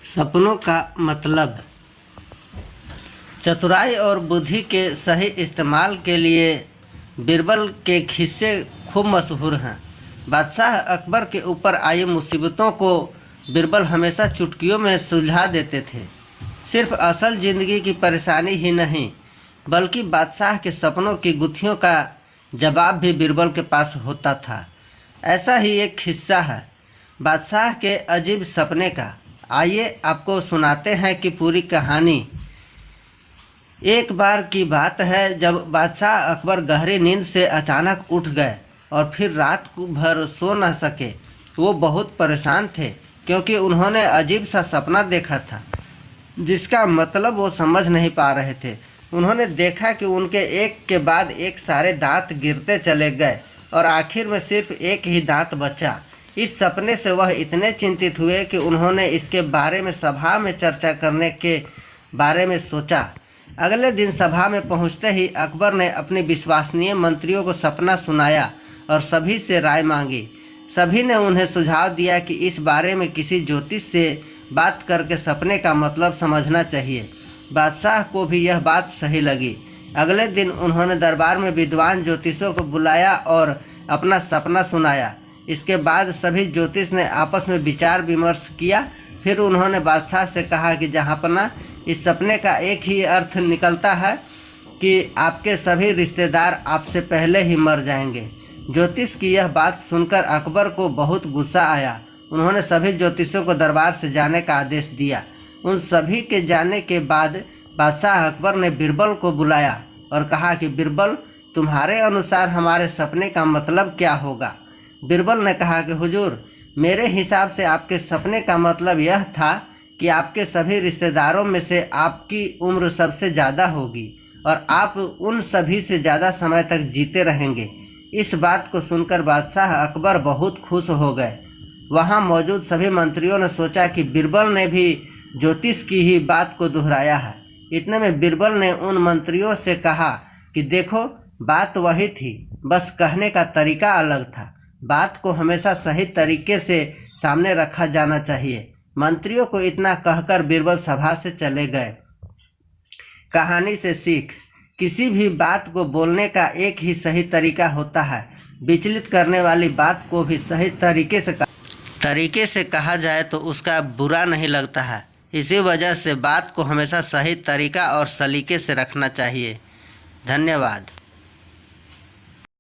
सपनों का मतलब। चतुराई और बुद्धि के सही इस्तेमाल के लिए बीरबल के किस्से खूब मशहूर हैं। बादशाह अकबर के ऊपर आई मुसीबतों को बीरबल हमेशा चुटकियों में सुलझा देते थे। सिर्फ असल ज़िंदगी की परेशानी ही नहीं, बल्कि बादशाह के सपनों की गुत्थियों का जवाब भी बीरबल के पास होता था। ऐसा ही एक किस्सा है बादशाह के अजीब सपने का। आइए आपको सुनाते हैं कि पूरी कहानी। एक बार की बात है जब बादशाह अकबर गहरी नींद से अचानक उठ गए और फिर रात भर सो न सके। वो बहुत परेशान थे क्योंकि उन्होंने अजीब सा सपना देखा था जिसका मतलब वो समझ नहीं पा रहे थे। उन्होंने देखा कि उनके एक के बाद एक सारे दांत गिरते चले गए और आखिर में सिर्फ एक ही दांत बचा। इस सपने से वह इतने चिंतित हुए कि उन्होंने इसके बारे में सभा में चर्चा करने के बारे में सोचा। अगले दिन सभा में पहुंचते ही अकबर ने अपने विश्वसनीय मंत्रियों को सपना सुनाया और सभी से राय मांगी। सभी ने उन्हें सुझाव दिया कि इस बारे में किसी ज्योतिष से बात करके सपने का मतलब समझना चाहिए। बादशाह को भी यह बात सही लगी। अगले दिन उन्होंने दरबार में विद्वान ज्योतिषों को बुलाया और अपना सपना सुनाया। इसके बाद सभी ज्योतिष ने आपस में विचार विमर्श किया। फिर उन्होंने बादशाह से कहा कि जहाँपना इस सपने का एक ही अर्थ निकलता है कि आपके सभी रिश्तेदार आपसे पहले ही मर जाएंगे। ज्योतिष की यह बात सुनकर अकबर को बहुत गुस्सा आया। उन्होंने सभी ज्योतिषों को दरबार से जाने का आदेश दिया। उन सभी के जाने के बाद बादशाह अकबर ने बीरबल को बुलाया और कहा कि बीरबल, तुम्हारे अनुसार हमारे सपने का मतलब क्या होगा। बीरबल ने कहा कि हुजूर, मेरे हिसाब से आपके सपने का मतलब यह था कि आपके सभी रिश्तेदारों में से आपकी उम्र सबसे ज़्यादा होगी और आप उन सभी से ज़्यादा समय तक जीते रहेंगे। इस बात को सुनकर बादशाह अकबर बहुत खुश हो गए। वहाँ मौजूद सभी मंत्रियों ने सोचा कि बीरबल ने भी ज्योतिष की ही बात को दोहराया है। इतने में बीरबल ने उन मंत्रियों से कहा कि देखो, बात वही थी, बस कहने का तरीका अलग था। बात को हमेशा सही तरीके से सामने रखा जाना चाहिए। मंत्रियों को इतना कहकर बीरबल सभा से चले गए। कहानी से सीख। किसी भी बात को बोलने का एक ही सही तरीका होता है। विचलित करने वाली बात को भी सही तरीके से कहा जाए तो उसका बुरा नहीं लगता है। इसी वजह से बात को हमेशा सही तरीका और सलीके से रखना चाहिए। धन्यवाद।